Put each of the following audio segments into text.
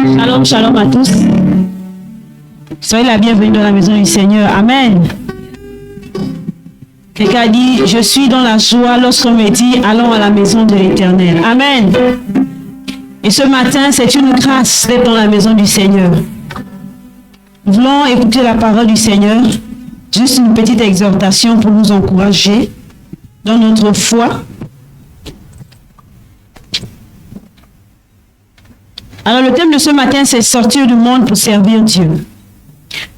Shalom, shalom à tous. Soyez la bienvenue dans la maison du Seigneur. Amen. Quelqu'un a dit, je suis dans la joie lorsqu'on me dit, allons à la maison de l'Éternel. Amen. Et ce matin, c'est une grâce d'être dans la maison du Seigneur. Nous voulons écouter la parole du Seigneur. Juste une petite exhortation pour nous encourager dans notre foi. Alors le thème de ce matin, c'est sortir du monde pour servir Dieu.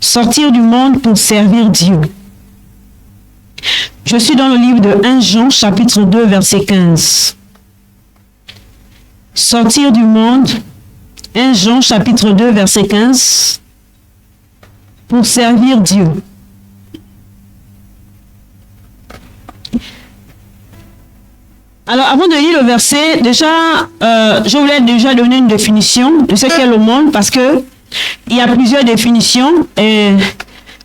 Sortir du monde pour servir Dieu. Je suis dans le livre de 1 Jean, chapitre 2, verset 15. Sortir du monde, 1 Jean, chapitre 2, verset 15, pour servir Dieu. Alors, avant de lire le verset, je voulais déjà donner une définition de ce qu'est le monde, parce que il y a plusieurs définitions. Et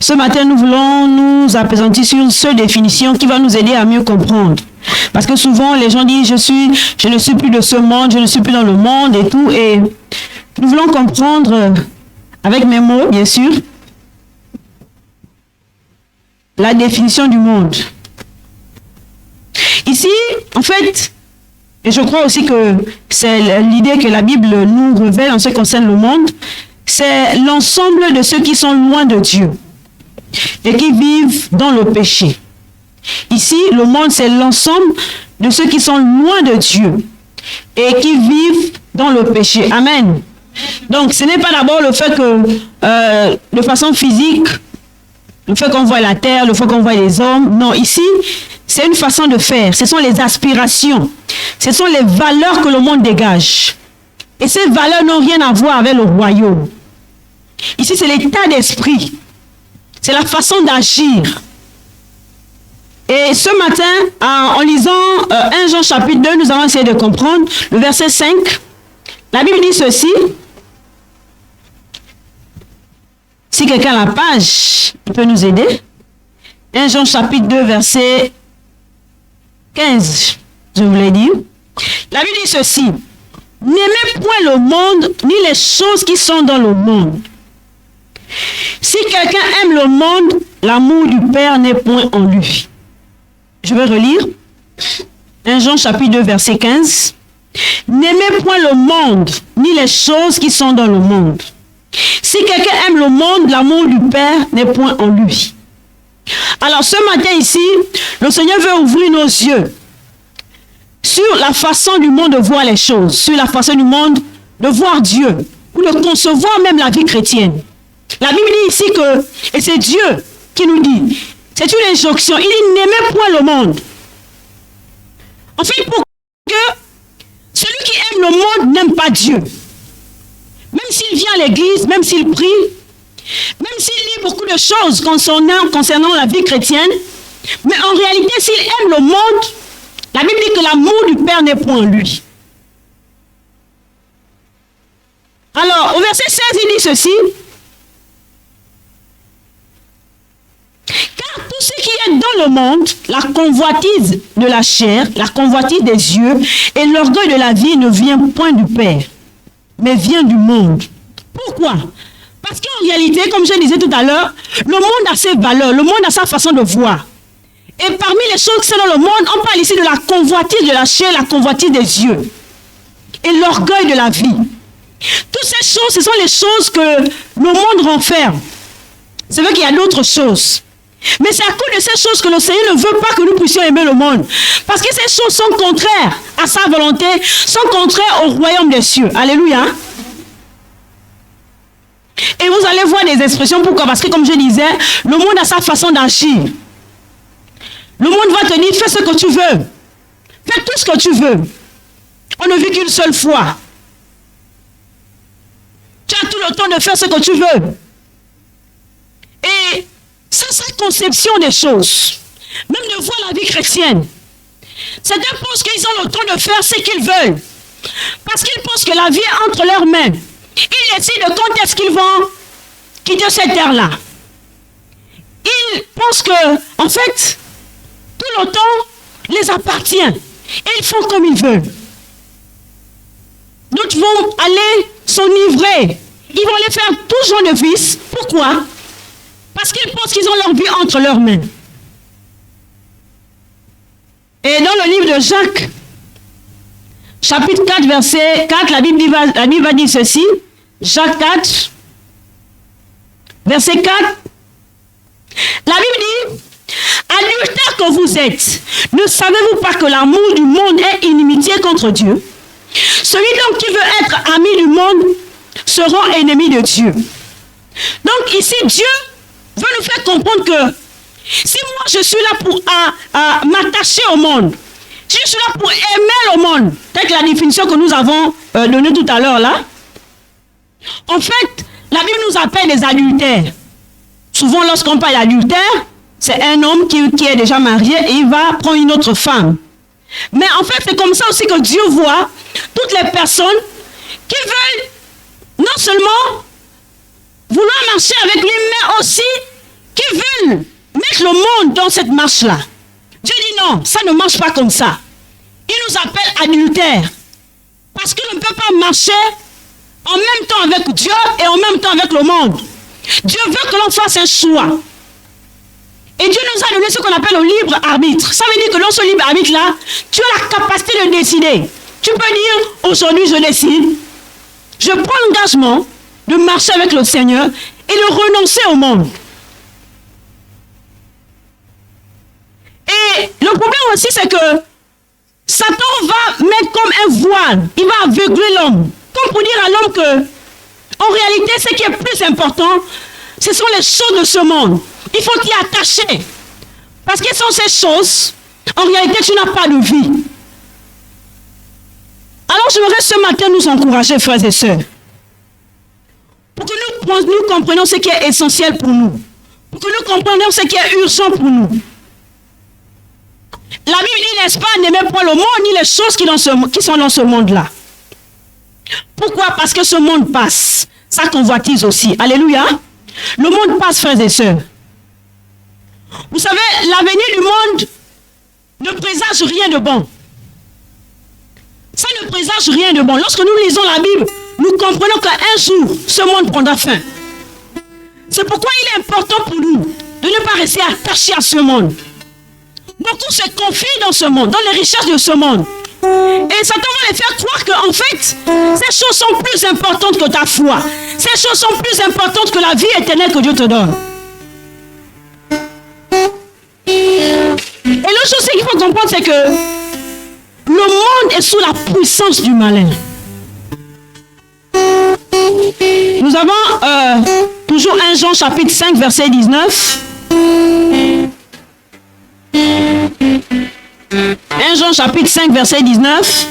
ce matin, nous voulons nous appesantir sur une seule définition qui va nous aider à mieux comprendre. Parce que souvent, les gens disent, je ne suis plus de ce monde, je ne suis plus dans le monde et tout. Et nous voulons comprendre, avec mes mots, bien sûr, la définition du monde. Ici, en fait, et je crois aussi que c'est l'idée que la Bible nous révèle en ce qui concerne le monde, c'est l'ensemble de ceux qui sont loin de Dieu et qui vivent dans le péché. Ici, le monde, c'est l'ensemble de ceux qui sont loin de Dieu et qui vivent dans le péché. Amen. Donc, ce n'est pas d'abord le fait que, de façon physique, le fait qu'on voit la terre, le fait qu'on voit les hommes. Non, ici, c'est une façon de faire. Ce sont les aspirations. Ce sont les valeurs que le monde dégage. Et ces valeurs n'ont rien à voir avec le royaume. Ici, c'est l'état d'esprit. C'est la façon d'agir. Et ce matin, en lisant 1 Jean chapitre 2, nous allons essayer de comprendre le verset 5. La Bible dit ceci. Si quelqu'un a la page, il peut nous aider. 1 Jean chapitre 2, verset 15, je vous l'ai dit. La Bible dit ceci. N'aimez point le monde, ni les choses qui sont dans le monde. Si quelqu'un aime le monde, l'amour du Père n'est point en lui. Je vais relire. 1 Jean chapitre 2, verset 15. N'aimez point le monde, ni les choses qui sont dans le monde. Si quelqu'un aime le monde, l'amour du Père n'est point en lui. Alors ce matin ici, le Seigneur veut ouvrir nos yeux sur la façon du monde de voir les choses, sur la façon du monde de voir Dieu, ou de concevoir même la vie chrétienne. La Bible dit ici que, et c'est Dieu qui nous dit, c'est une injonction, il dit n'aimez point le monde. En fait, pour que celui qui aime le monde n'aime pas Dieu. Même s'il vient à l'église, même s'il prie, même s'il lit beaucoup de choses concernant la vie chrétienne, mais en réalité, s'il aime le monde, la Bible dit que l'amour du Père n'est point en lui. Alors, au verset 16, il dit ceci. Car tout ce qui est dans le monde, la convoitise de la chair, la convoitise des yeux et l'orgueil de la vie ne vient point du Père, mais vient du monde. Pourquoi? Parce qu'en réalité, comme je disais tout à l'heure, le monde a ses valeurs, le monde a sa façon de voir. Et parmi les choses qui sont dans le monde, on parle ici de la convoitise de la chair, la convoitise des yeux et l'orgueil de la vie. Toutes ces choses, ce sont les choses que le monde renferme. C'est vrai qu'il y a d'autres choses. Mais c'est à cause de ces choses que le Seigneur ne veut pas que nous puissions aimer le monde. Parce que ces choses sont contraires à sa volonté, sont contraires au royaume des cieux. Alléluia. Et vous allez voir des expressions. Pourquoi? Parce que comme je disais, le monde a sa façon d'agir. Le monde va te dire, fais ce que tu veux. Fais tout ce que tu veux. On ne vit qu'une seule fois. Tu as tout le temps de faire ce que tu veux. Et c'est sa conception des choses. Même de voir la vie chrétienne. Certains pensent qu'ils ont le temps de faire ce qu'ils veulent. Parce qu'ils pensent que la vie est entre leurs mains. Ils décident quand est-ce qu'ils vont quitter cette terre-là. Ils pensent que, en fait, tout le temps les appartient. Et ils font comme ils veulent. D'autres vont aller s'enivrer. Ils vont les faire tout genre de vices. Pourquoi? Parce qu'ils pensent qu'ils ont leur vie entre leurs mains. Et dans le livre de Jacques, chapitre 4, verset 4, la Bible va dire ceci. Jacques 4, verset 4. La Bible dit, adultères que vous êtes, ne savez-vous pas que l'amour du monde est inimitié contre Dieu? Celui donc qui veut être ami du monde sera ennemi de Dieu. Donc ici, Dieu veut nous faire comprendre que si moi je suis là pour m'attacher au monde, si je suis là pour aimer le monde, telle que la définition que nous avons donnée tout à l'heure là, en fait, la Bible nous appelle des adultères. Souvent, lorsqu'on parle d'adultère, c'est un homme qui est déjà marié et il va prendre une autre femme. Mais en fait, c'est comme ça aussi que Dieu voit toutes les personnes qui veulent non seulement vouloir marcher avec lui, mais aussi qui veulent mettre le monde dans cette marche-là. Dieu dit non, ça ne marche pas comme ça. Il nous appelle adultères. Parce qu'on ne peut pas marcher en même temps avec Dieu et en même temps avec le monde. Dieu veut que l'on fasse un choix. Et Dieu nous a donné ce qu'on appelle le libre arbitre. Ça veut dire que dans ce libre arbitre-là, tu as la capacité de décider. Tu peux dire, aujourd'hui je décide, je prends l'engagement de marcher avec le Seigneur et de renoncer au monde. Et le problème aussi, c'est que Satan va mettre comme un voile, il va aveugler l'homme. Comme pour dire à l'homme que, en réalité, ce qui est plus important, ce sont les choses de ce monde. Il faut t'y attacher. Parce que sans ces choses, en réalité, tu n'as pas de vie. Alors, j'aimerais ce matin nous encourager, frères et sœurs, pour que nous comprenions ce qui est essentiel pour nous. Pour que nous comprenions ce qui est urgent pour nous. La Bible dit, n'est-ce pas, n'aimez pas le monde ni les choses qui sont dans ce monde-là. Pourquoi? Parce que ce monde passe. Ça convoitise aussi. Alléluia. Le monde passe, frères et sœurs. Vous savez, l'avenir du monde ne présage rien de bon. Ça ne présage rien de bon. Lorsque nous lisons la Bible, nous comprenons qu'un jour, ce monde prendra fin. C'est pourquoi il est important pour nous de ne pas rester attachés à ce monde. Beaucoup se confient dans ce monde, dans les richesses de ce monde. Et Satan va les faire croire qu'en fait, ces choses sont plus importantes que ta foi. Ces choses sont plus importantes que la vie éternelle que Dieu te donne. Et l'autre chose qu'il faut comprendre, c'est que le monde est sous la puissance du malin. Nous avons toujours 1 Jean chapitre 5, verset 19. 1 Jean chapitre 5, verset 19.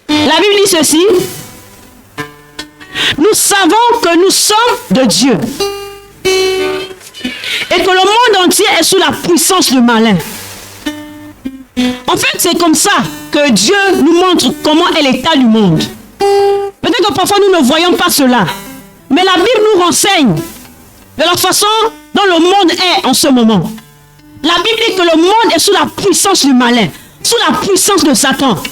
La Bible dit ceci. Nous savons que nous sommes de Dieu. Et que le monde entier est sous la puissance du malin. En fait, c'est comme ça que Dieu nous montre comment est l'état du monde. Peut-être que parfois nous ne voyons pas cela. Mais la Bible nous renseigne de la façon dont le monde est en ce moment. La Bible dit que le monde est sous la puissance du malin, sous la puissance de Satan.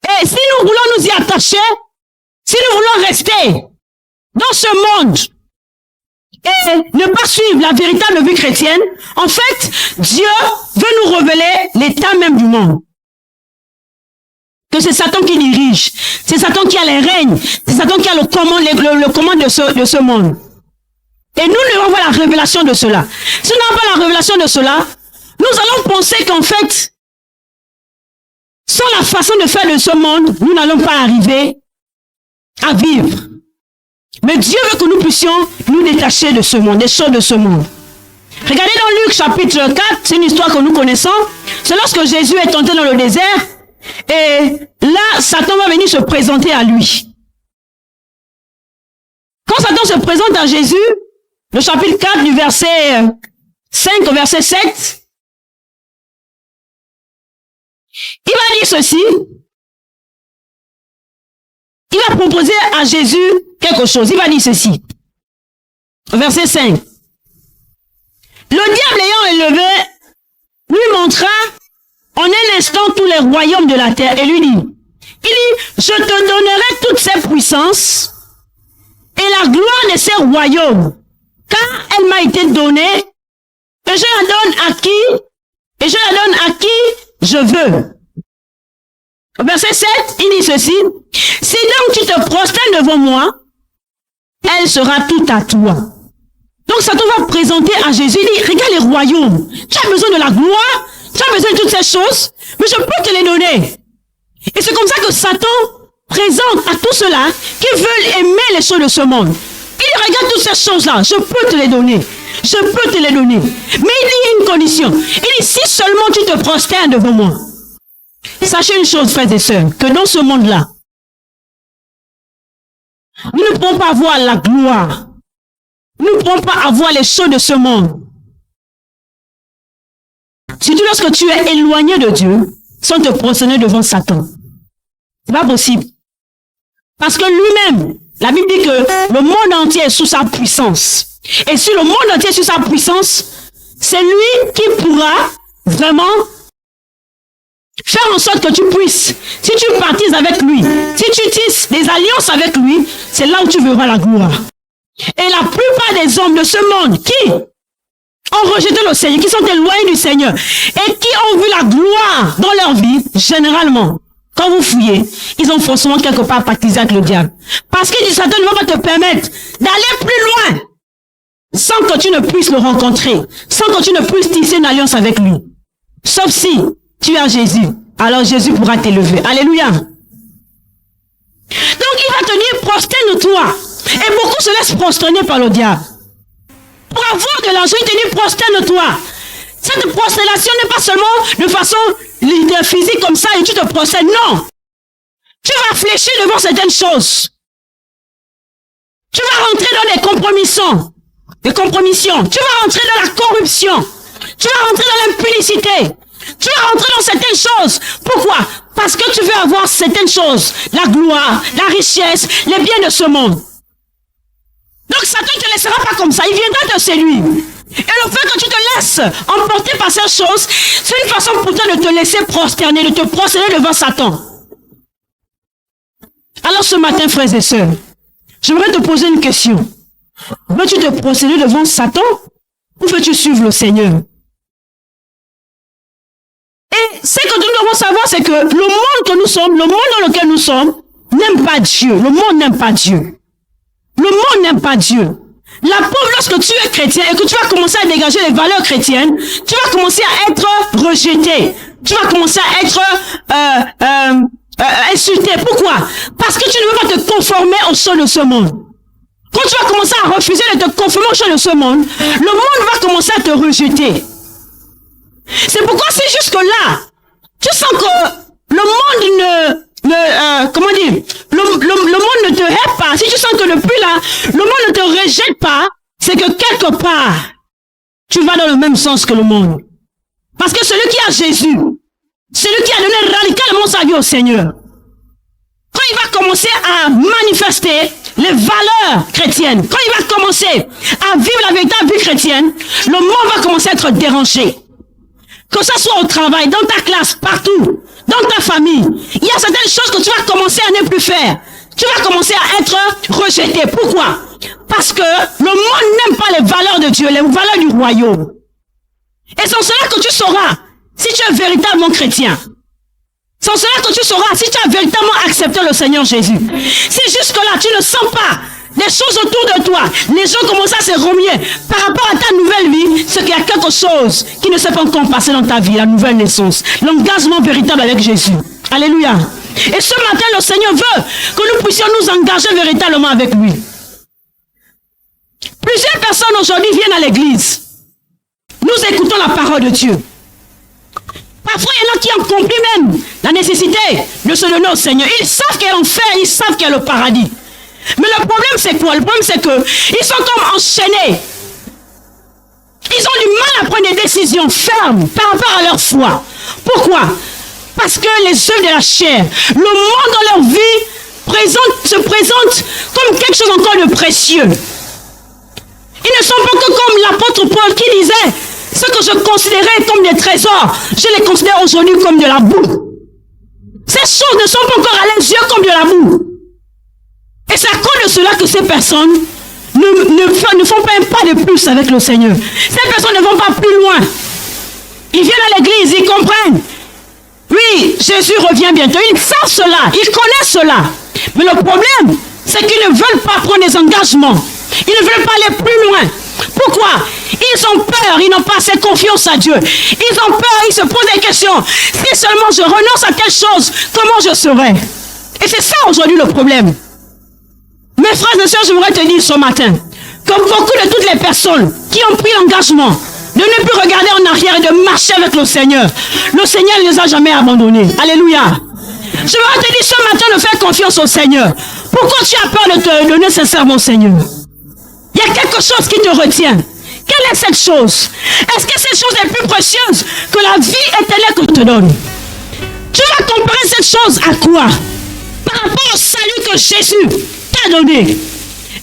Et si nous voulons nous y attacher, si nous voulons rester dans ce monde et ne pas suivre la véritable vie chrétienne, en fait, Dieu veut nous révéler l'état même du monde. Que c'est Satan qui dirige, c'est Satan qui a les règnes, c'est Satan qui a le commande de ce monde. Et nous devons avoir la révélation de cela. Si nous n'avons pas la révélation de cela, nous allons penser qu'en fait, sans la façon de faire de ce monde, nous n'allons pas arriver à vivre. Mais Dieu veut que nous puissions nous détacher de ce monde, des choses de ce monde. Regardez dans Luc chapitre 4, c'est une histoire que nous connaissons. C'est lorsque Jésus est entré dans le désert. Et là, Satan va venir se présenter à lui. Quand Satan se présente à Jésus, le chapitre 4 du verset 5 au verset 7, il va dire ceci. Il va proposer à Jésus quelque chose. Il va dire ceci. Verset 5. Le diable ayant élevé instant tous les royaumes de la terre et lui dit, il dit, je te donnerai toutes ces puissances et la gloire de ces royaumes, car elle m'a été donnée, et je la donne à qui, et je la donne à qui je veux. Au verset 7, il dit ceci, si donc tu te prosternes devant moi, elle sera toute à toi. Donc Satan va présenter à Jésus, il dit, regarde les royaumes, tu as besoin de la gloire, tu as besoin de toutes ces choses, mais je peux te les donner. Et c'est comme ça que Satan présente à tous ceux-là qui veulent aimer les choses de ce monde. Il dit, regarde toutes ces choses-là, je peux te les donner. Je peux te les donner. Mais il dit une condition. Il dit, si seulement tu te prosternes devant moi. Sachez une chose, frères et sœurs, que dans ce monde-là, nous ne pouvons pas avoir la gloire. Nous ne pouvons pas avoir les choses de ce monde. Surtout lorsque tu es éloigné de Dieu, sans te prosterner devant Satan. C'est pas possible. Parce que lui-même, la Bible dit que le monde entier est sous sa puissance. Et si le monde entier est sous sa puissance, c'est lui qui pourra vraiment faire en sorte que tu puisses. Si tu partises avec lui, si tu tisses des alliances avec lui, c'est là où tu verras la gloire. Et la plupart des hommes de ce monde qui ont rejeté le Seigneur, qui sont éloignés du Seigneur, et qui ont vu la gloire dans leur vie, généralement, quand vous fouillez, ils ont forcément quelque part pactisé avec le diable. Parce que Satan ne va pas te permettre d'aller plus loin, sans que tu ne puisses le rencontrer, sans que tu ne puisses tisser une alliance avec lui. Sauf si tu as Jésus, alors Jésus pourra t'élever. Alléluia. Donc il va te dire, prosterne-toi. Et beaucoup se laissent prosterner par le diable. Pour avoir de l'argent, il te dit, prosterne-toi. Cette prosternation n'est pas seulement de façon physique comme ça et tu te prosternes. Non. Tu vas fléchir devant certaines choses. Tu vas rentrer dans des compromissions. Tu vas rentrer dans la corruption. Tu vas rentrer dans l'impudicité. Tu vas rentrer dans certaines choses. Pourquoi? Parce que tu veux avoir certaines choses. La gloire, la richesse, les biens de ce monde. Donc Satan ne te laissera pas comme ça. Il viendra te séduire. Et le fait que tu te laisses emporter par ces choses, c'est une façon pour toi de te laisser prosterner, de te prosterner devant Satan. Alors ce matin, frères et sœurs, j'aimerais te poser une question. Veux-tu te prosterner devant Satan ou veux-tu suivre le Seigneur? Et ce que nous devons savoir, c'est que le monde que nous sommes, le monde dans lequel nous sommes, n'aime pas Dieu. Le monde n'aime pas Dieu. Le monde n'aime pas Dieu. La pauvre, lorsque tu es chrétien et que tu vas commencer à dégager les valeurs chrétiennes, tu vas commencer à être rejeté. Tu vas commencer à être insulté. Pourquoi? Parce que tu ne veux pas te conformer aux choses de ce monde. Quand tu vas commencer à refuser de te conformer aux choses de ce monde, le monde va commencer à te rejeter. C'est pourquoi si jusque-là, tu sens que le monde comment dire, le monde ne te hait pas, si tu sens que depuis là, le monde ne te rejette pas, c'est que quelque part, tu vas dans le même sens que le monde. Parce que celui qui a Jésus, celui qui a donné radicalement sa vie au Seigneur, quand il va commencer à manifester les valeurs chrétiennes, quand il va commencer à vivre la véritable vie chrétienne, le monde va commencer à être dérangé. Que ce soit au travail, dans ta classe, partout, dans ta famille, il y a certaines choses que tu vas commencer à ne plus faire. Tu vas commencer à être rejeté. Pourquoi? Parce que le monde n'aime pas les valeurs de Dieu, les valeurs du royaume. Et c'est en cela que tu sauras si tu es véritablement chrétien. C'est en cela que tu sauras si tu as véritablement accepté le Seigneur Jésus. Si jusque-là, tu ne sens pas les choses autour de toi, les gens commencent à se remuer par rapport à ta nouvelle vie, c'est qu'il y a quelque chose qui ne s'est pas encore passé dans ta vie, la nouvelle naissance, l'engagement véritable avec Jésus. Alléluia. Et ce matin, le Seigneur veut que nous puissions nous engager véritablement avec lui. Plusieurs personnes aujourd'hui viennent à l'église. Nous écoutons la parole de Dieu. Parfois, il y en a qui ont compris même la nécessité de se donner au Seigneur. Ils savent qu'il y a l'enfer, ils savent qu'il y a le paradis. Mais le problème, c'est quoi? Le problème, c'est qu'ils sont comme enchaînés. Ils ont du mal à prendre des décisions fermes par rapport à leur foi. Pourquoi? Parce que les œuvres de la chair, le monde dans leur vie se présente comme quelque chose encore de précieux. Ils ne sont pas que comme l'apôtre Paul qui disait, Ce que je considérais comme des trésors, je les considère aujourd'hui comme de la boue. Ces choses ne sont pas encore à leurs yeux comme de la boue. Et c'est à cause de cela que ces personnes ne font pas un pas de plus avec le Seigneur. Ces personnes ne vont pas plus loin. Ils viennent à l'église, ils comprennent. Oui, Jésus revient bientôt. Ils savent cela, ils connaissent cela. Mais le problème, c'est qu'ils ne veulent pas prendre des engagements. Ils ne veulent pas aller plus loin. Pourquoi? Ils ont peur, ils n'ont pas assez confiance à Dieu. Ils ont peur, ils se posent des questions. Si seulement je renonce à quelque chose, comment je serai? Et c'est ça aujourd'hui le problème. Mes frères et sœurs, je voudrais te dire ce matin, comme beaucoup de toutes les personnes qui ont pris l'engagement de ne plus regarder en arrière et de marcher avec le Seigneur ne les a jamais abandonnés. Alléluia. Je voudrais te dire ce matin de faire confiance au Seigneur. Pourquoi tu as peur de te donner sincèrement au Seigneur? Il y a quelque chose qui te retient. Quelle est cette chose? Est-ce que cette chose est plus précieuse que la vie éternelle que je te donne? Tu vas comparer cette chose à quoi? Par rapport au salut que Jésus t'a donné.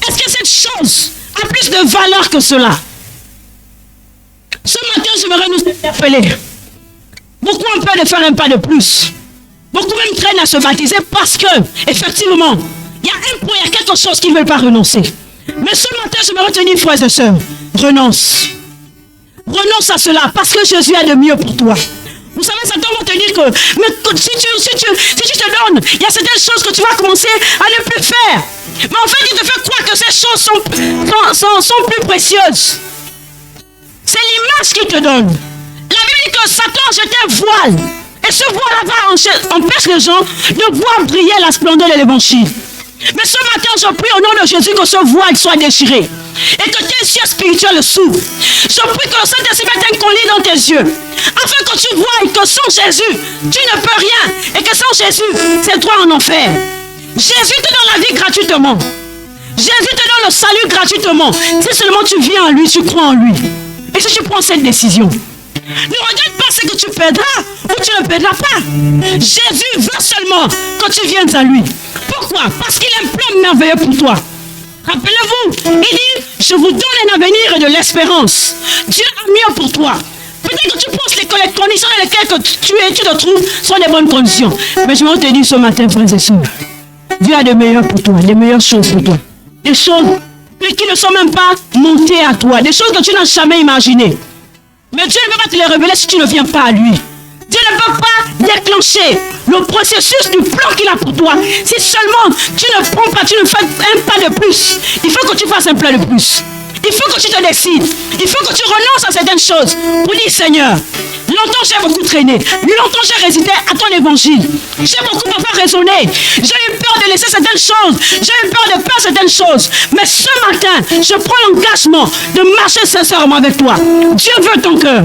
Est-ce que cette chose a plus de valeur que cela? Ce matin, j'aimerais nous interpeller. Beaucoup ont peur de faire un pas de plus. Beaucoup même traînent à se baptiser parce que, effectivement, il y a un point, il y a quelque chose qu'ils ne veulent pas renoncer. Mais ce matin, je me retiens, frères et sœurs, renonce. Renonce à cela, parce que Jésus a de mieux pour toi. Vous savez, Satan va te dire que, mais si tu te donnes, il y a certaines choses que tu vas commencer à ne plus faire. Mais en fait, il te fait croire que ces choses sont plus précieuses. C'est l'image qu'il te donne. La Bible dit que Satan a jeté un voile. Et ce voile-là va empêcher les gens de voir briller la splendeur de l'évangile. Mais ce matin, je prie au nom de Jésus que ce voile soit déchiré. Et que tes yeux spirituels s'ouvrent. Je prie que le Saint-Esprit mette un collier dans tes yeux. Afin que tu vois que sans Jésus, tu ne peux rien. Et que sans Jésus, c'est toi en enfer. Jésus te donne la vie gratuitement. Jésus te donne le salut gratuitement. Si seulement tu viens en lui, tu crois en lui. Et si tu prends cette décision, ne regarde pas ce que tu perdras ou tu ne perdras pas. Jésus veut seulement que tu viennes à lui. Pourquoi? Parce qu'il a un plan merveilleux pour toi. Rappelez-vous, il dit, je vous donne un avenir et de l'espérance. Dieu a mieux pour toi. Peut-être que tu penses que les conditions dans lesquelles tu te trouves sont des bonnes conditions. Mais je vais te dire ce matin, frères et sœurs, Dieu a de meilleurs pour toi, des meilleures choses pour toi. Des choses qui ne sont même pas montées à toi, des choses que tu n'as jamais imaginées. Mais Dieu ne peut pas te les révéler si tu ne viens pas à lui. Dieu ne peut pas déclencher le processus du plan qu'il a pour toi. Si seulement tu ne prends pas, tu ne fais un pas de plus. Il faut que tu fasses un pas de plus. Il faut que tu te décides. Il faut que tu renonces à certaines choses. Pour dire, Seigneur, longtemps j'ai beaucoup traîné. Longtemps j'ai résisté à ton évangile. J'ai beaucoup parfois raisonné. J'ai eu peur de laisser certaines choses. J'ai eu peur de faire certaines choses. Mais ce matin, je prends l'engagement de marcher sincèrement avec toi. Dieu veut ton cœur.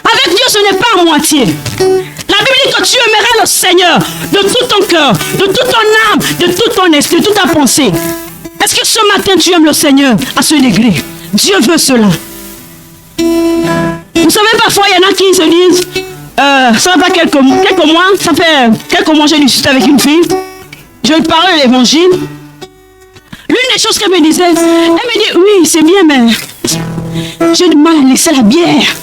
Avec Dieu, ce n'est pas à moitié. La Bible dit que tu aimeras le Seigneur de tout ton cœur, de toute ton âme, de tout ton esprit, de toute ta pensée. Est-ce que ce matin tu aimes le Seigneur à ce degré? Dieu veut cela. Vous savez, parfois il y en a qui se disent, ça va pas quelques mois, ça fait quelques mois j'ai discuté avec une fille, je lui parlais de l'évangile. L'une des choses qu'elle me disait, elle me dit, oui c'est bien mais j'ai du mal à laisser la bière.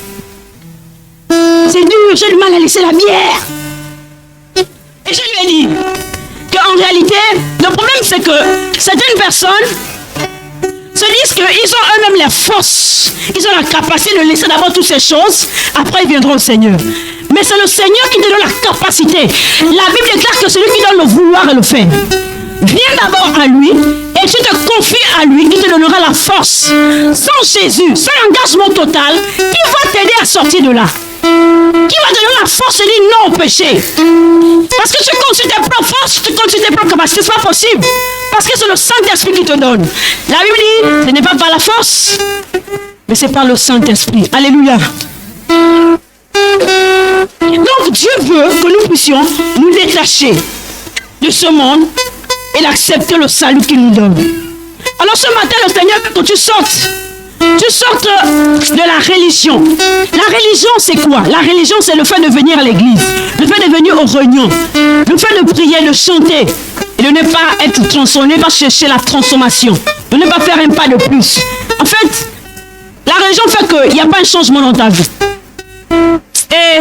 C'est dur, j'ai du mal à laisser la bière. Et je lui ai dit qu'en réalité, le problème c'est que certaines personnes se disent qu'ils ont eux-mêmes les forces. Ils ont la capacité de laisser d'abord toutes ces choses, après ils viendront au Seigneur. Mais c'est le Seigneur qui te donne la capacité. La Bible déclare que celui qui donne le vouloir et le faire. Viens d'abord à lui et tu te confies à lui, il te donnera la force. Sans Jésus, sans engagement total, qui va t'aider à sortir de là? Qui va te donner la force de dire non au péché? Parce que tu comptes sur tes propres forces, tu comptes sur tes propres capacités, ce n'est pas possible. Parce que c'est le Saint-Esprit qui te donne. La Bible dit, ce n'est pas par la force, mais c'est par le Saint-Esprit. Alléluia. Donc Dieu veut que nous puissions nous détacher de ce monde et d'accepter le salut qu'il nous donne. Alors ce matin, le Seigneur veut que tu sortes. Tu sortes de la religion. La religion, c'est quoi? La religion, c'est le fait de venir à l'église, le fait de venir aux réunions, le fait de prier, de chanter, et de ne pas être transformé, de ne pas chercher la transformation, de ne pas faire un pas de plus. En fait, la religion fait qu'il n'y a pas un changement dans ta vie. Et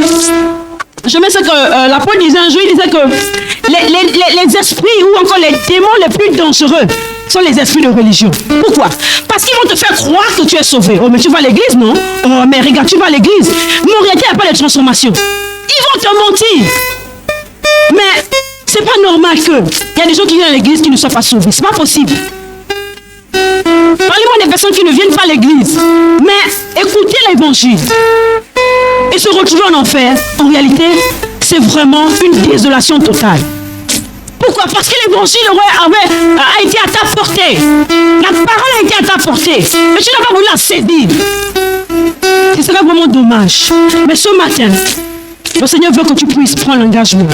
je mets ça que l'apôtre disait un jour, il disait que les esprits ou encore les démons les plus dangereux sont les esprits de religion. Pourquoi? Parce qu'ils vont te faire croire que tu es sauvé. Oh, mais tu vas à l'église, non? Oh, mais regarde, tu vas à l'église. Mais en réalité, il n'y a pas de transformation. Ils vont te mentir. Mais c'est pas normal qu'il y a des gens qui viennent à l'église qui ne soient pas sauvés. C'est pas possible. Parlez-moi des personnes qui ne viennent pas à l'église, mais écoutez l'évangile et se retrouver en enfer. En réalité, c'est vraiment une désolation totale. Pourquoi? Parce que l'évangile a été à ta portée. La parole a été à ta portée. Mais tu n'as pas voulu la saisir. Ce serait vraiment dommage. Mais ce matin, le Seigneur veut que tu puisses prendre l'engagement.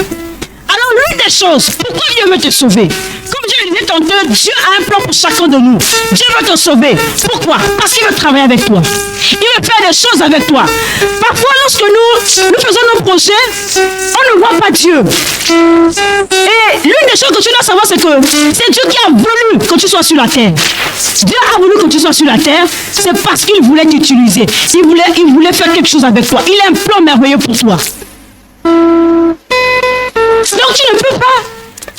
Alors, l'une des choses, pourquoi Dieu veut te sauver? Comme Dieu le disait tantôt, Dieu a un plan pour chacun de nous. Dieu veut te sauver. Pourquoi? Parce qu'il veut travailler avec toi. Il veut faire des choses avec toi. Parfois, lorsque nous faisons nos projets, on ne voit pas Dieu. Et l'une des choses que tu dois savoir, c'est que c'est Dieu qui a voulu que tu sois sur la terre. Dieu a voulu que tu sois sur la terre, c'est parce qu'il voulait t'utiliser. Il voulait faire quelque chose avec toi. Il a un plan merveilleux pour toi. Donc tu ne peux pas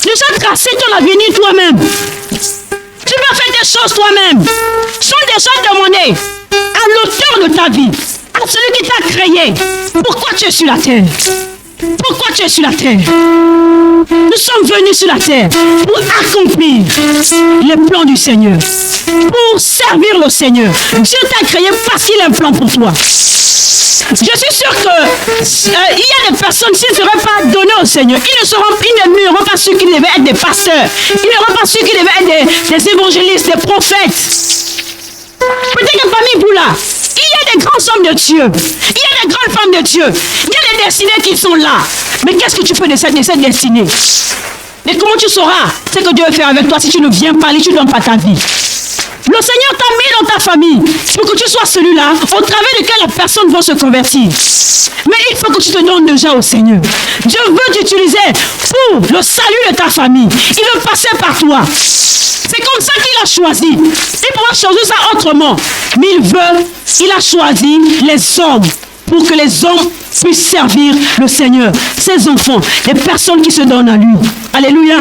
déjà tracer ton avenir toi-même. Tu peux faire des choses toi-même. Sans déjà demander à l'auteur de ta vie, à celui qui t'a créé, pourquoi tu es sur la terre? Pourquoi tu es sur la terre? Nous sommes venus sur la terre pour accomplir les plans du Seigneur, pour servir le Seigneur. Dieu t'a créé parce qu'il a un plan pour toi. Je suis sûr qu'il y a des personnes, s'ils ne seraient pas donnés au Seigneur, ils n'auront pas su qu'ils devaient être des pasteurs, ils n'auront pas su qu'ils devaient être des évangélistes, des prophètes. Peut-être que parmi vous là, il y a des grands hommes de Dieu, il y a des grandes femmes de Dieu, il y a des destinées qui sont là. Mais qu'est-ce que tu fais de cette destinée? Et comment tu sauras ce que Dieu veut faire avec toi si tu ne viens pas, si tu ne donnes pas ta vie? Le Seigneur t'a mis dans ta famille pour que tu sois celui-là au travers duquel la personne va se convertir. Mais il faut que tu te donnes déjà au Seigneur. Dieu veut t'utiliser pour le salut de ta famille. Il veut passer par toi. C'est comme ça qu'il a choisi. Il pourrait choisir ça autrement. Mais il a choisi les hommes pour que les hommes puissent servir le Seigneur. Ses enfants, les personnes qui se donnent à lui. Alléluia.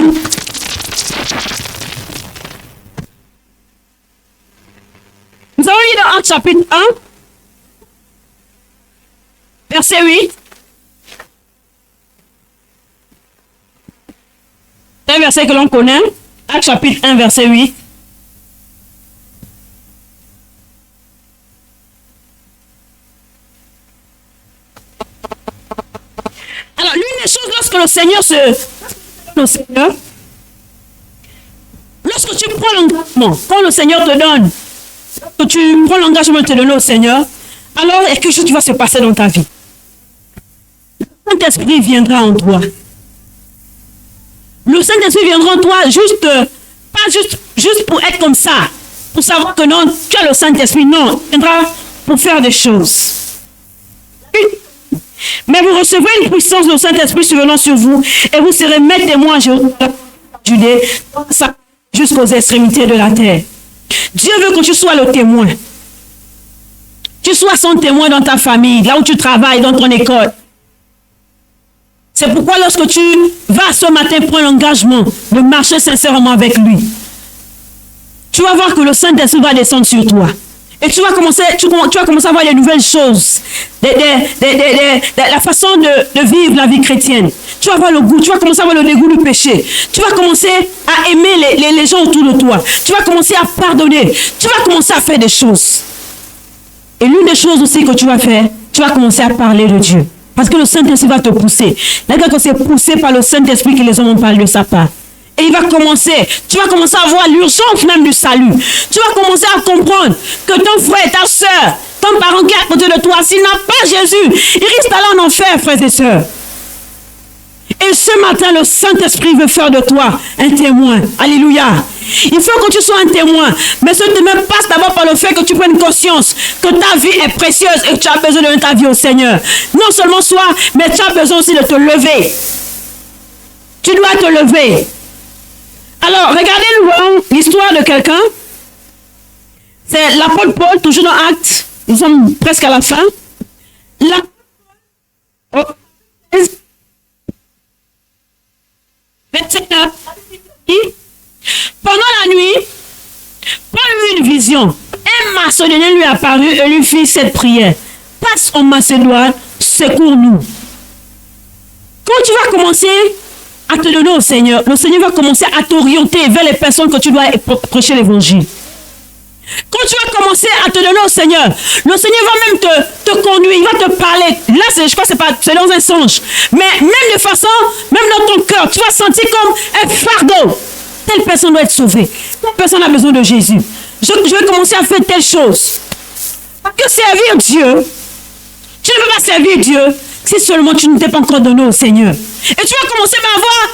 Nous allons lire dans Actes chapitre 1, verset 8. C'est un verset que l'on connaît. Actes chapitre 1, verset 8. Alors, l'une des choses, lorsque le Seigneur lorsque tu prends l'engagement, quand le Seigneur te donne, que tu prends l'engagement de te donner au Seigneur, alors il y a quelque chose qui va se passer dans ta vie. Le Saint-Esprit viendra en toi. Le Saint-Esprit viendra en toi pas juste pour être comme ça, pour savoir que non, tu as le Saint-Esprit. Non, il viendra pour faire des choses. Mais vous recevrez une puissance du Saint-Esprit survenant sur vous et vous serez mes témoins Judée, jusqu'aux extrémités de la terre. Dieu veut que tu sois le témoin. Tu sois son témoin dans ta famille, là où tu travailles, dans ton école. C'est pourquoi lorsque tu vas ce matin prendre l'engagement de marcher sincèrement avec lui, tu vas voir que le Saint-Esprit va descendre sur toi. Et tu vas commencer à voir des nouvelles choses, la façon de vivre la vie chrétienne. Tu vas avoir le goût, tu vas commencer à avoir le dégoût du péché. Tu vas commencer à aimer les gens autour de toi. Tu vas commencer à pardonner. Tu vas commencer à faire des choses. Et l'une des choses aussi que tu vas faire, tu vas commencer à parler de Dieu. Parce que le Saint-Esprit va te pousser. Là, quand c'est poussé par le Saint-Esprit que les hommes parlent de sa part. Et tu vas commencer à voir l'urgence même du salut. Tu vas commencer à comprendre que ton frère, ta soeur, ton parent qui est à côté de toi, s'il n'a pas Jésus, il risque d'aller en enfer, frères et sœurs. Et ce matin, le Saint-Esprit veut faire de toi un témoin. Alléluia. Il faut que tu sois un témoin. Mais ce témoin passe d'abord par le fait que tu prennes conscience que ta vie est précieuse et que tu as besoin de donner ta vie au Seigneur. Non seulement soi, mais tu as besoin aussi de te lever. Tu dois te lever. Alors, regardez l'histoire de quelqu'un. C'est l'apôtre Paul, toujours dans Actes. nous sommes presque à la fin. Pendant la nuit, Paul eut une vision. Un Macédonien lui apparut et lui fit cette prière. Passe en Macédoine, secours-nous. Quand tu vas commencer à te donner au Seigneur, le Seigneur va commencer à t'orienter vers les personnes que tu dois prêcher l'évangile. Quand tu vas commencer à te donner au Seigneur, le Seigneur va même te conduire, il va te parler. Là, je crois que c'est dans un songe. Mais même de façon, même dans ton cœur, tu vas sentir comme un fardeau. Telle personne doit être sauvée. Telle personne a besoin de Jésus. Je vais commencer à faire telle chose. Parce que servir Dieu, tu ne peux pas servir Dieu si seulement tu ne t'es pas encore donné au Seigneur. Et tu vas commencer à avoir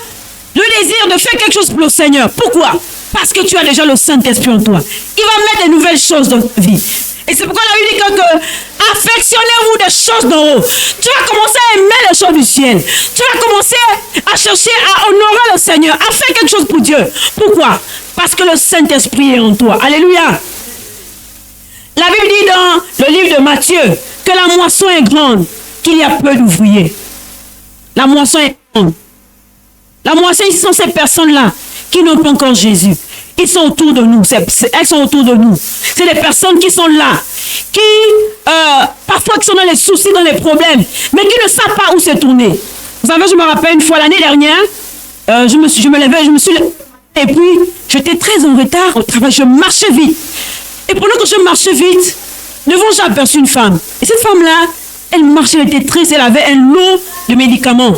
le désir de faire quelque chose pour le Seigneur. Pourquoi? Parce que tu as déjà le Saint-Esprit en toi. Il va mettre de nouvelles choses dans ta vie. Et c'est pourquoi la Bible dit que affectionnez-vous des choses d'en haut. Tu vas commencer à aimer les choses du ciel. Tu vas commencer à chercher à honorer le Seigneur, à faire quelque chose pour Dieu. Pourquoi? Parce que le Saint-Esprit est en toi. Alléluia. La Bible dit dans le livre de Matthieu que la moisson est grande, qu'il y a peu d'ouvriers. La moisson est grande. La moisson, ce sont ces personnes-là qui n'ont pas encore Jésus. Ils sont autour de nous. Elles sont autour de nous. C'est des personnes qui sont là, qui parfois qui sont dans les soucis, dans les problèmes, mais qui ne savent pas où se tourner. Vous savez, je me rappelle une fois l'année dernière, je me levais, et puis j'étais très en retard au travail. Je marchais vite. Et pendant que je marchais vite, devant j'ai aperçu une femme. Et cette femme-là, elle marchait, elle était triste, elle avait un lot de médicaments.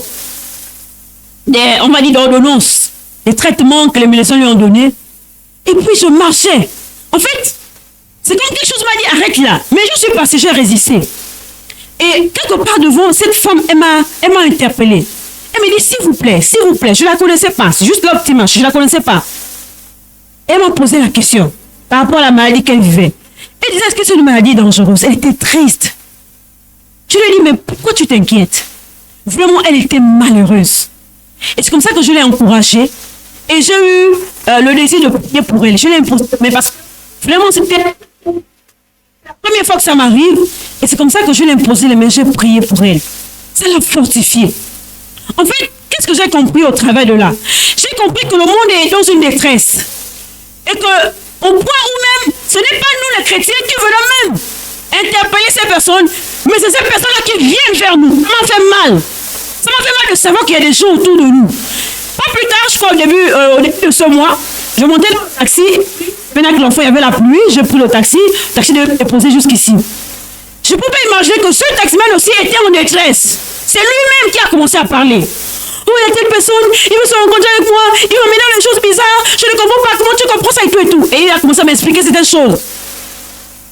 On va dire d'ordonnances, des traitements que les médecins lui ont donnés. Et puis je marchais. En fait, c'est comme quelque chose m'a dit, arrête là. Mais je suis passée, j'ai résisté. Et quelque part devant, cette femme, elle m'a interpellée. Elle m'a dit, s'il vous plaît, je ne la connaissais pas. C'est juste là, petit marché, je ne la connaissais pas. Elle m'a posé la question par rapport à la maladie qu'elle vivait. Elle disait, est-ce que c'est une maladie dangereuse? Elle était triste. Je lui ai dit, mais pourquoi tu t'inquiètes? Vraiment, elle était malheureuse. Et c'est comme ça que je l'ai encouragée. Et j'ai eu le désir de prier pour elle. Je l'ai imposé. Mais parce que vraiment, c'était la première fois que ça m'arrive. Et c'est comme ça que je l'ai imposé les mains. J'ai prié pour elle. Ça l'a fortifiée. En fait, qu'est-ce que j'ai compris au travers de là? J'ai compris que le monde est dans une détresse. Et qu'au point où même, ce n'est pas nous les chrétiens qui venons même interpeller ces personnes, mais c'est ces personnes-là qui viennent vers nous. Ça m'a fait mal. Ça m'a fait mal de savoir qu'il y a des gens autour de nous. Pas plus tard, je crois au début de ce mois, je montais dans le taxi. Maintenant que l'enfant, il y avait la pluie, j'ai pris le taxi devait être posé jusqu'ici. Je ne peux pas imaginer que ce taximan aussi était en détresse. C'est lui-même qui a commencé à parler. Oh, il y a telle personne, il veut se rencontrer avec moi, il va m'aider dans des choses bizarres, je ne comprends pas, comment tu comprends ça et tout et tout. Et il a commencé à m'expliquer certaines choses.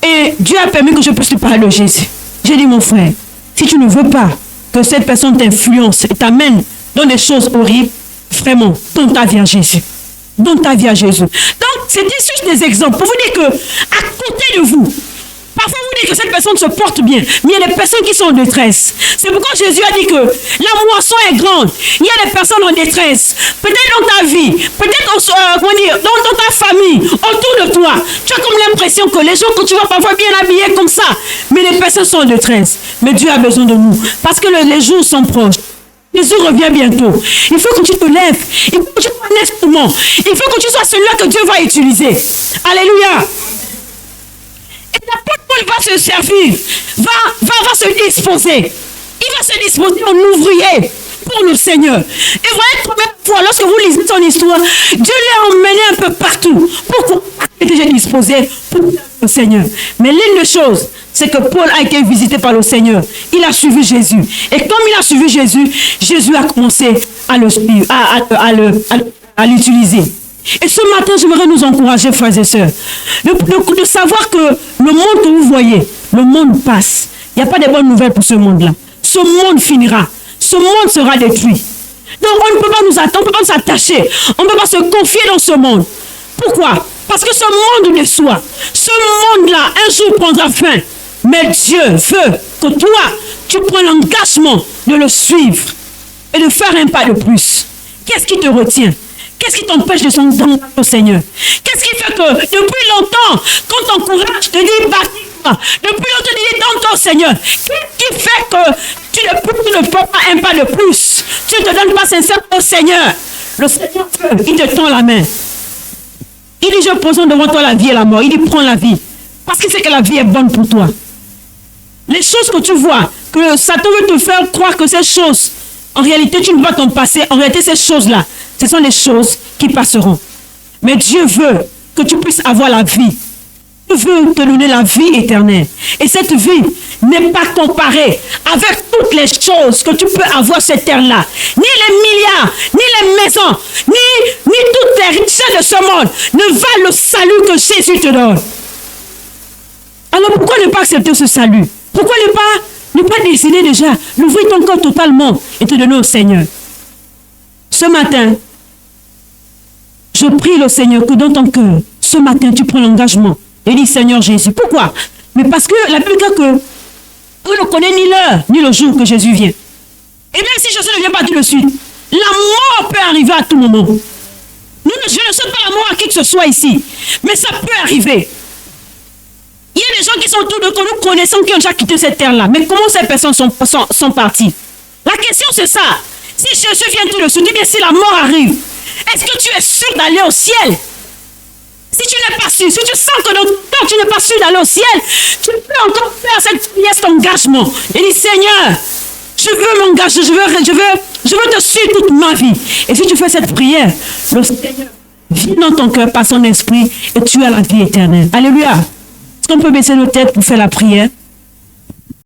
Et Dieu a permis que je puisse lui parler de Jésus. J'ai dit, mon frère, si tu ne veux pas que cette personne t'influence et t'amène dans des choses horribles, vraiment, donne ta vie à Jésus. Donne ta vie à Jésus. Donc, c'était juste des exemples pour vous dire que, à côté de vous, parfois vous dites que cette personne se porte bien, mais il y a des personnes qui sont en détresse. C'est pourquoi Jésus a dit que la moisson est grande. Il y a des personnes en détresse. Peut-être dans ta vie, peut-être dans ta famille, autour de toi. Tu as comme l'impression que les gens que tu vois parfois bien habillés comme ça, mais les personnes sont en détresse. Mais Dieu a besoin de nous, parce que les jours sont proches. Jésus revient bientôt. Il faut que tu te lèves. Il faut que tu sois un instrument. Il faut que tu sois celui-là que Dieu va utiliser. Alléluia. Et l'apôtre Paul va se servir, va se disposer. Il va se disposer en ouvrier pour le Seigneur. Et voyez combien de fois, lorsque vous lisez son histoire, Dieu l'a emmené un peu partout. Pourquoi il était déjà disposé pour le Seigneur? Mais l'une des choses, c'est que Paul a été visité par le Seigneur. Il a suivi Jésus. Et comme il a suivi Jésus, Jésus a commencé à l'utiliser. Et ce matin, j'aimerais nous encourager, frères et sœurs, de savoir que le monde que vous voyez, le monde passe. Il n'y a pas de bonnes nouvelles pour ce monde-là. Ce monde finira. Ce monde sera détruit. Donc on ne peut pas nous attendre, on ne peut pas s'attacher. On ne peut pas se confier dans ce monde. Pourquoi? Parce que ce monde déçoit. Ce monde-là, un jour prendra fin. Mais Dieu veut que toi, tu prennes l'engagement de le suivre et de faire un pas de plus. Qu'est-ce qui te retient? Qu'est-ce qui t'empêche de s'engager au Seigneur? Qu'est-ce qui fait que depuis longtemps, quand ton courage te dit, toi. Depuis longtemps, il est dans ton Seigneur. Qu'est-ce qui fait que tu ne fais pas un pas de plus? Tu ne te donnes pas sincèrement au Seigneur. Le Seigneur, il te tend la main. Il dit, je pose devant toi la vie et la mort. Il dit, prends la vie. Parce qu'il sait que la vie est bonne pour toi. Les choses que tu vois, que Satan veut te faire croire que ces choses, en réalité, tu ne vas t'en passer. En réalité, ces choses-là, ce sont les choses qui passeront. Mais Dieu veut que tu puisses avoir la vie. Dieu veut te donner la vie éternelle. Et cette vie n'est pas comparée avec toutes les choses que tu peux avoir sur cette terre-là. Ni les milliards, ni les maisons, ni toutes les richesses de ce monde ne valent le salut que Jésus te donne. Alors pourquoi ne pas accepter ce salut? Pourquoi ne pas décider déjà d'ouvrir ton corps totalement et te donner au Seigneur? Ce matin, je prie le Seigneur que dans ton cœur, ce matin, tu prends l'engagement et dis Seigneur Jésus. Pourquoi? Mais parce que la Bible dit que on ne connaît ni l'heure, ni le jour que Jésus vient. Et même si Jésus ne vient pas tout de suite, la mort peut arriver à tout moment. Je ne souhaite pas la mort à qui que ce soit ici, mais ça peut arriver. Il y a des gens qui sont autour de nous connaissons qui ont déjà quitté cette terre-là. Mais comment ces personnes sont parties? La question c'est ça. Si Jésus vient tout de suite, bien si la mort arrive, est-ce que tu es sûr d'aller au ciel? Si tu n'es pas sûr, si tu sens que quand tu n'es pas sûr d'aller au ciel, tu peux encore faire cette prière, cet engagement. Et dis Seigneur, je veux m'engager, je veux te suivre toute ma vie. Et si tu fais cette prière, le Seigneur vient dans ton cœur par son esprit et tu as la vie éternelle. Alléluia. Est-ce qu'on peut baisser nos têtes pour faire la prière?